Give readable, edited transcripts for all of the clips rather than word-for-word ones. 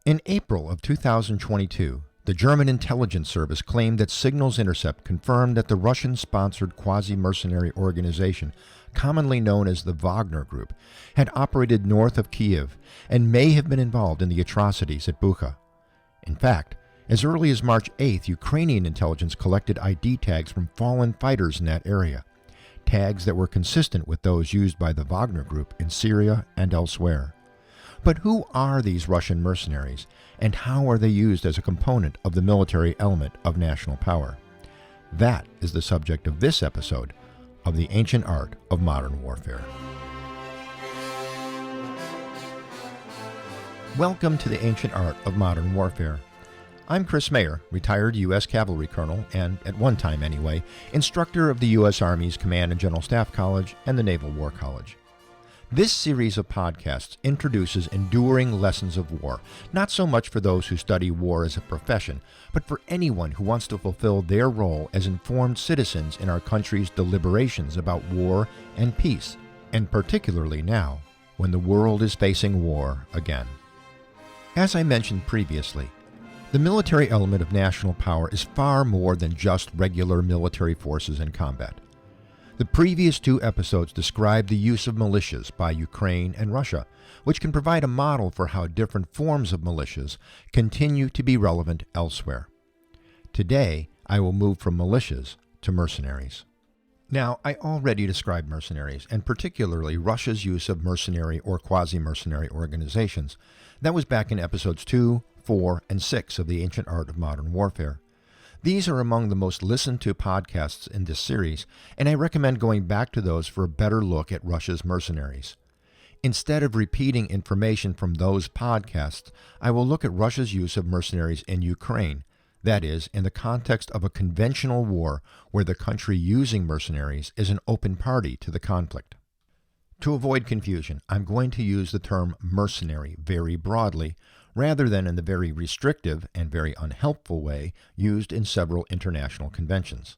In April of 2022, the German intelligence service claimed that signals intercept confirmed that the Russian-sponsored quasi-mercenary organization, commonly known as the Wagner Group, had operated north of Kiev and may have been involved in the atrocities at Bucha. In fact, as early as March 8th, Ukrainian intelligence collected ID tags from fallen fighters in that area, tags that were consistent with those used by the Wagner Group in Syria and elsewhere. But who are these Russian mercenaries, and how are they used as a component of the military element of national power? That is the subject of this episode of The Ancient Art of Modern Warfare. Welcome to The Ancient Art of Modern Warfare. I'm Chris Mayer, retired U.S. Cavalry Colonel and, at one time anyway, instructor of the U.S. Army's Command and General Staff College and the Naval War College. This series of podcasts introduces enduring lessons of war, not so much for those who study war as a profession, but for anyone who wants to fulfill their role as informed citizens in our country's deliberations about war and peace, and particularly now, when the world is facing war again. As I mentioned previously, the military element of national power is far more than just regular military forces in combat. The previous two episodes describe the use of militias by Ukraine and Russia, which can provide a model for how different forms of militias continue to be relevant elsewhere. Today, I will move from militias to mercenaries. Now, I already described mercenaries, and particularly Russia's use of mercenary or quasi-mercenary organizations. That was back in episodes 2, 4, and 6 of The Ancient Art of Modern Warfare. These are among the most listened to podcasts in this series, and I recommend going back to those for a better look at Russia's mercenaries. Instead of repeating information from those podcasts, I will look at Russia's use of mercenaries in Ukraine, that is, in the context of a conventional war where the country using mercenaries is an open party to the conflict. To avoid confusion, I'm going to use the term mercenary very broadly, rather than in the very restrictive and very unhelpful way used in several international conventions.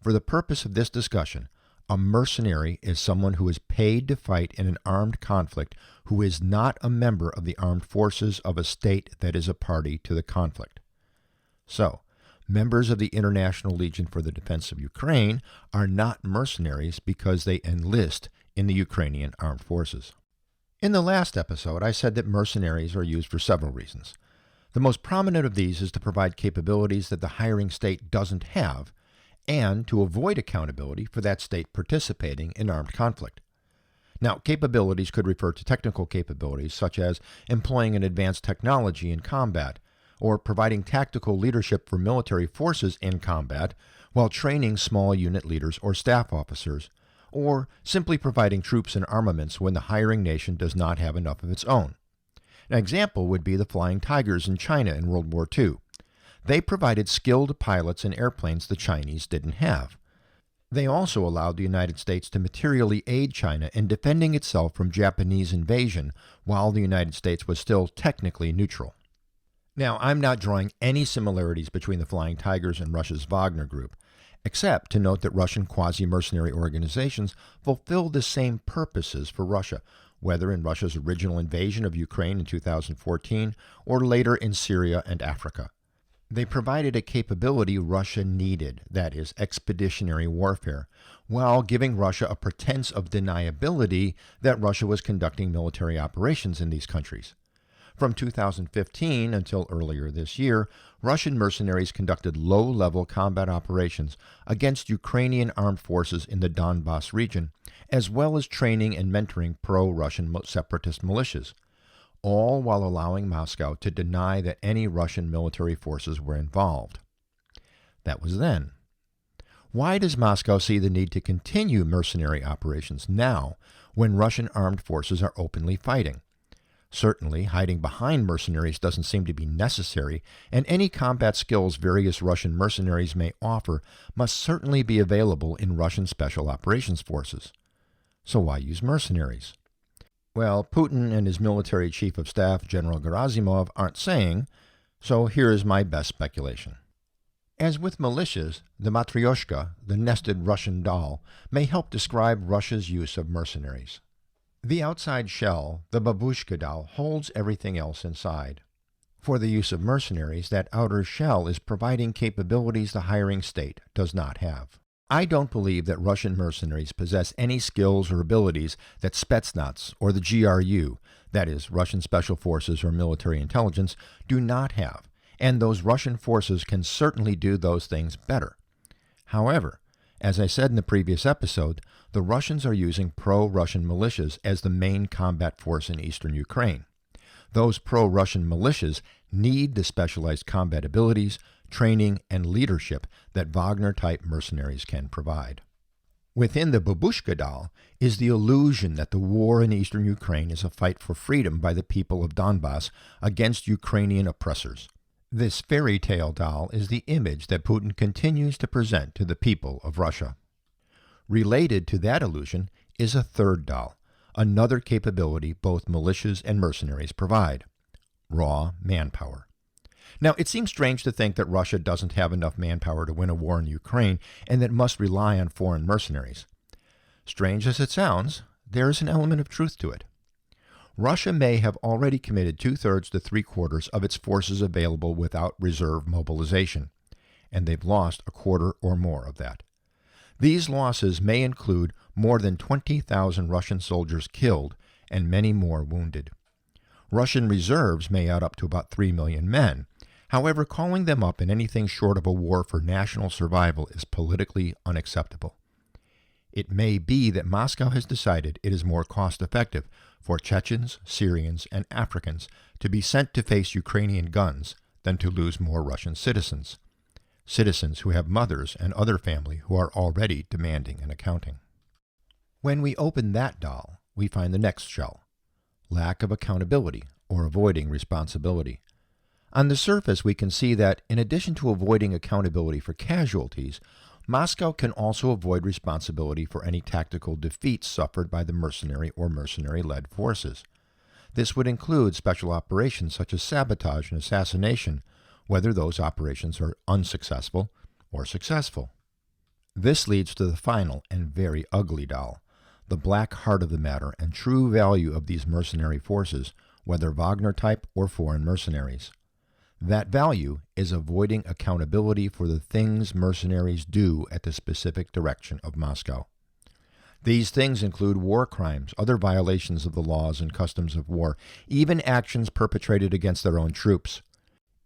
For the purpose of this discussion, a mercenary is someone who is paid to fight in an armed conflict who is not a member of the armed forces of a state that is a party to the conflict. So, members of the International Legion for the Defense of Ukraine are not mercenaries because they enlist in the Ukrainian armed forces. In the last episode, I said that mercenaries are used for several reasons. The most prominent of these is to provide capabilities that the hiring state doesn't have, and to avoid accountability for that state participating in armed conflict. Now, capabilities could refer to technical capabilities such as employing an advanced technology in combat, or providing tactical leadership for military forces in combat while training small unit leaders or staff officers, or simply providing troops and armaments when the hiring nation does not have enough of its own. An example would be the Flying Tigers in China in World War II. They provided skilled pilots and airplanes the Chinese didn't have. They also allowed the United States to materially aid China in defending itself from Japanese invasion while the United States was still technically neutral. Now, I'm not drawing any similarities between the Flying Tigers and Russia's Wagner Group, except to note that Russian quasi-mercenary organizations fulfill the same purposes for Russia, whether in Russia's original invasion of Ukraine in 2014 or later in Syria and Africa. They provided a capability Russia needed, that is, expeditionary warfare, while giving Russia a pretense of deniability that Russia was conducting military operations in these countries. From 2015 until earlier this year, Russian mercenaries conducted low-level combat operations against Ukrainian armed forces in the Donbas region, as well as training and mentoring pro-Russian separatist militias, all while allowing Moscow to deny that any Russian military forces were involved. That was then. Why does Moscow see the need to continue mercenary operations now, when Russian armed forces are openly fighting? Certainly, hiding behind mercenaries doesn't seem to be necessary, and any combat skills various Russian mercenaries may offer must certainly be available in Russian Special Operations Forces. So why use mercenaries? Well, Putin and his military chief of staff, General Gerasimov, aren't saying, so here is my best speculation. As with militias, the matryoshka, the nested Russian doll, may help describe Russia's use of mercenaries. The outside shell, the babushka doll, holds everything else inside. For the use of mercenaries, that outer shell is providing capabilities the hiring state does not have. I don't believe that Russian mercenaries possess any skills or abilities that Spetsnaz or the GRU, that is, Russian Special Forces or Military Intelligence, do not have, and those Russian forces can certainly do those things better. However, as I said in the previous episode, the Russians are using pro-Russian militias as the main combat force in eastern Ukraine. Those pro-Russian militias need the specialized combat abilities, training, and leadership that Wagner-type mercenaries can provide. Within the babushka doll is the illusion that the war in eastern Ukraine is a fight for freedom by the people of Donbass against Ukrainian oppressors. This fairy tale doll is the image that Putin continues to present to the people of Russia. Related to that illusion is a third doll, another capability both militias and mercenaries provide: raw manpower. Now, it seems strange to think that Russia doesn't have enough manpower to win a war in Ukraine and that it must rely on foreign mercenaries. Strange as it sounds, there is an element of truth to it. Russia may have already committed 2/3 to 3/4 of its forces available without reserve mobilization, and they've lost 1/4 or more of that. These losses may include more than 20,000 Russian soldiers killed and many more wounded. Russian reserves may add up to about 3 million men. However, calling them up in anything short of a war for national survival is politically unacceptable. It may be that Moscow has decided it is more cost-effective for Chechens, Syrians, and Africans to be sent to face Ukrainian guns than to lose more Russian citizens who have mothers and other family who are already demanding an accounting. When we open that doll, we find the next shell: lack of accountability or avoiding responsibility. On the surface, we can see that, in addition to avoiding accountability for casualties, Moscow can also avoid responsibility for any tactical defeats suffered by the mercenary or mercenary-led forces. This would include special operations such as sabotage and assassination, whether those operations are unsuccessful or successful. This leads to the final and very ugly doll: the black heart of the matter and true value of these mercenary forces, whether Wagner type or foreign mercenaries. That value is avoiding accountability for the things mercenaries do at the specific direction of Moscow. These things include war crimes, other violations of the laws and customs of war, even actions perpetrated against their own troops.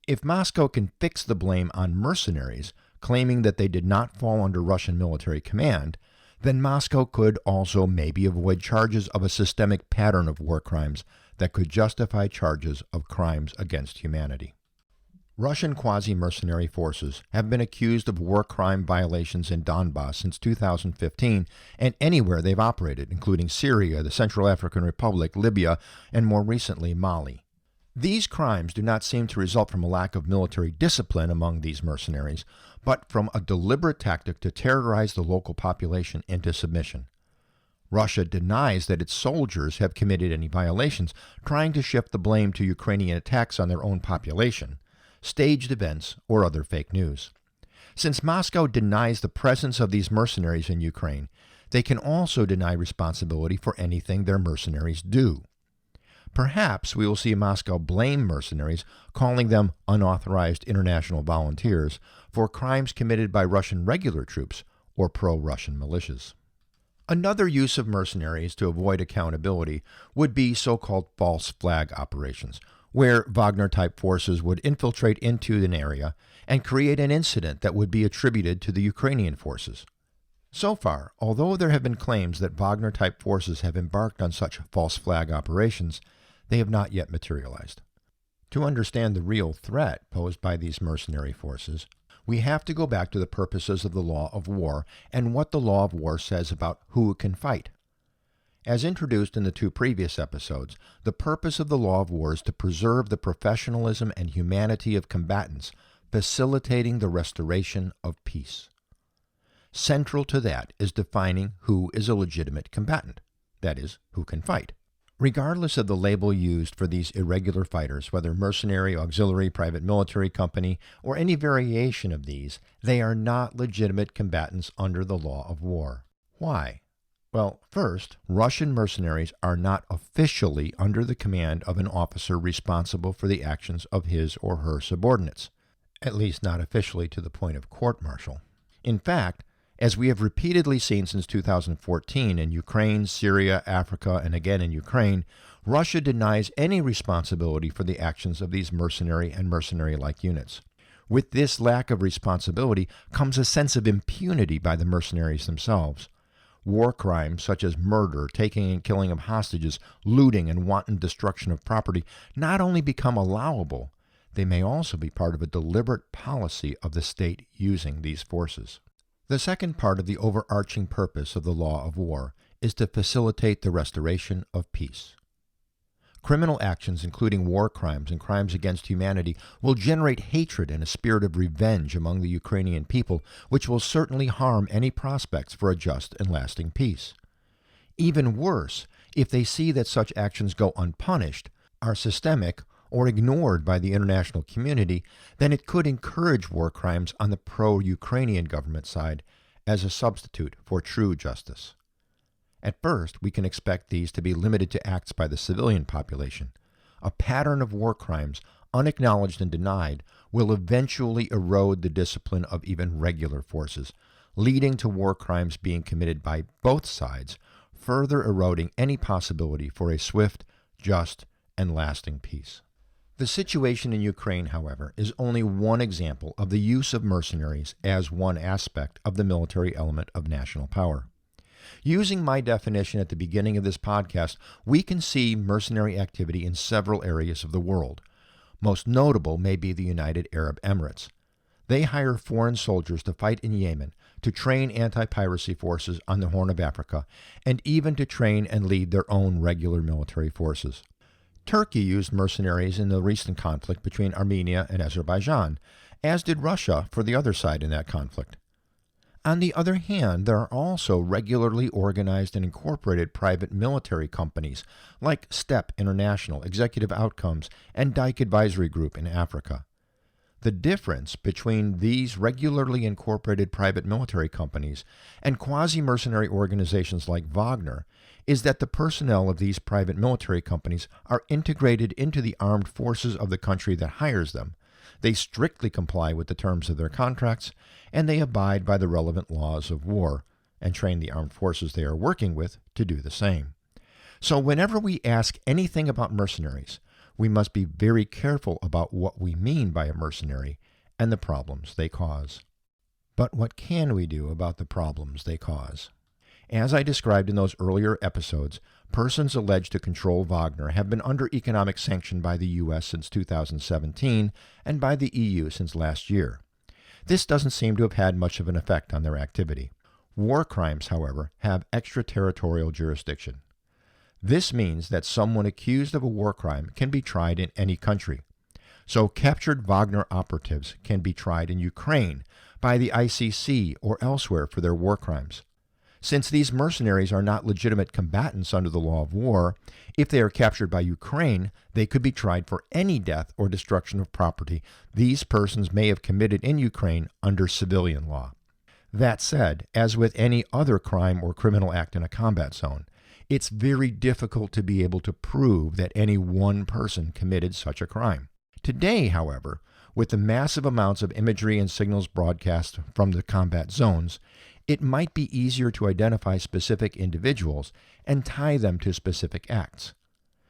If Moscow can fix the blame on mercenaries, claiming that they did not fall under Russian military command, then Moscow could also maybe avoid charges of a systemic pattern of war crimes that could justify charges of crimes against humanity. Russian quasi-mercenary forces have been accused of war crime violations in Donbass since 2015 and anywhere they've operated, including Syria, the Central African Republic, Libya, and more recently Mali. These crimes do not seem to result from a lack of military discipline among these mercenaries, but from a deliberate tactic to terrorize the local population into submission. Russia denies that its soldiers have committed any violations, trying to shift the blame to Ukrainian attacks on their own population, staged events, or other fake news. Since Moscow denies the presence of these mercenaries in Ukraine, they can also deny responsibility for anything their mercenaries do. Perhaps we will see Moscow blame mercenaries, calling them unauthorized international volunteers, for crimes committed by Russian regular troops or pro-Russian militias. Another use of mercenaries to avoid accountability would be so-called false flag operations, where Wagner-type forces would infiltrate into an area and create an incident that would be attributed to the Ukrainian forces. So far, although there have been claims that Wagner-type forces have embarked on such false flag operations, they have not yet materialized. To understand the real threat posed by these mercenary forces, we have to go back to the purposes of the law of war and what the law of war says about who can fight. As introduced in the 2 previous episodes, the purpose of the law of war is to preserve the professionalism and humanity of combatants, facilitating the restoration of peace. Central to that is defining who is a legitimate combatant, that is, who can fight. Regardless of the label used for these irregular fighters, whether mercenary, auxiliary, private military company, or any variation of these, they are not legitimate combatants under the law of war. Why? Well, first, Russian mercenaries are not officially under the command of an officer responsible for the actions of his or her subordinates, at least not officially to the point of court-martial. In fact, as we have repeatedly seen since 2014 in Ukraine, Syria, Africa, and again in Ukraine, Russia denies any responsibility for the actions of these mercenary and mercenary-like units. With this lack of responsibility comes a sense of impunity by the mercenaries themselves. War crimes such as murder, taking and killing of hostages, looting, and wanton destruction of property not only become allowable, they may also be part of a deliberate policy of the state using these forces. The second part of the overarching purpose of the law of war is to facilitate the restoration of peace. Criminal actions, including war crimes and crimes against humanity, will generate hatred and a spirit of revenge among the Ukrainian people, which will certainly harm any prospects for a just and lasting peace. Even worse, if they see that such actions go unpunished, are systemic, or ignored by the international community, then it could encourage war crimes on the pro-Ukrainian government side as a substitute for true justice. At first, we can expect these to be limited to acts by the civilian population. A pattern of war crimes, unacknowledged and denied, will eventually erode the discipline of even regular forces, leading to war crimes being committed by both sides, further eroding any possibility for a swift, just, and lasting peace. The situation in Ukraine, however, is only one example of the use of mercenaries as one aspect of the military element of national power. Using my definition at the beginning of this podcast, we can see mercenary activity in several areas of the world. Most notable may be the United Arab Emirates. They hire foreign soldiers to fight in Yemen, to train anti-piracy forces on the Horn of Africa, and even to train and lead their own regular military forces. Turkey used mercenaries in the recent conflict between Armenia and Azerbaijan, as did Russia for the other side in that conflict. On the other hand, there are also regularly organized and incorporated private military companies like STEP International, Executive Outcomes, and Dyke Advisory Group in Africa. The difference between these regularly incorporated private military companies and quasi-mercenary organizations like Wagner is that the personnel of these private military companies are integrated into the armed forces of the country that hires them. They strictly comply with the terms of their contracts, and they abide by the relevant laws of war, and train the armed forces they are working with to do the same. So whenever we ask anything about mercenaries, we must be very careful about what we mean by a mercenary and the problems they cause. But what can we do about the problems they cause? As I described in those earlier episodes, persons alleged to control Wagner have been under economic sanction by the U.S. since 2017 and by the EU since last year. This doesn't seem to have had much of an effect on their activity. War crimes, however, have extraterritorial jurisdiction. This means that someone accused of a war crime can be tried in any country. So captured Wagner operatives can be tried in Ukraine by the ICC or elsewhere for their war crimes. Since these mercenaries are not legitimate combatants under the law of war, if they are captured by Ukraine, they could be tried for any death or destruction of property these persons may have committed in Ukraine under civilian law. That said, as with any other crime or criminal act in a combat zone, it's very difficult to be able to prove that any one person committed such a crime. Today, however, with the massive amounts of imagery and signals broadcast from the combat zones, it might be easier to identify specific individuals and tie them to specific acts.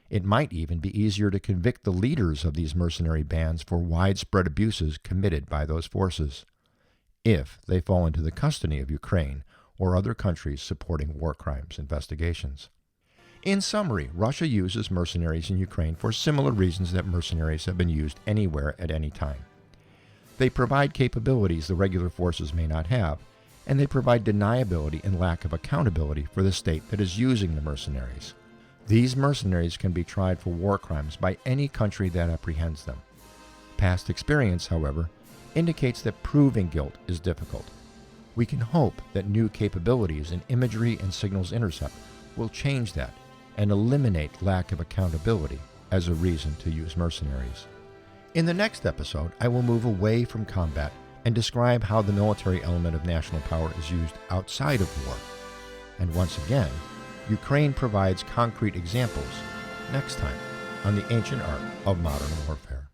It might even be easier to convict the leaders of these mercenary bands for widespread abuses committed by those forces, if they fall into the custody of Ukraine or other countries supporting war crimes investigations. In summary, Russia uses mercenaries in Ukraine for similar reasons that mercenaries have been used anywhere at any time. They provide capabilities the regular forces may not have, and they provide deniability and lack of accountability for the state that is using the mercenaries. These mercenaries can be tried for war crimes by any country that apprehends them. Past experience, however, indicates that proving guilt is difficult. We can hope that new capabilities in imagery and signals intercept will change that and eliminate lack of accountability as a reason to use mercenaries. In the next episode, I will move away from combat and describe how the military element of national power is used outside of war. And once again, Ukraine provides concrete examples next time on the ancient art of modern warfare.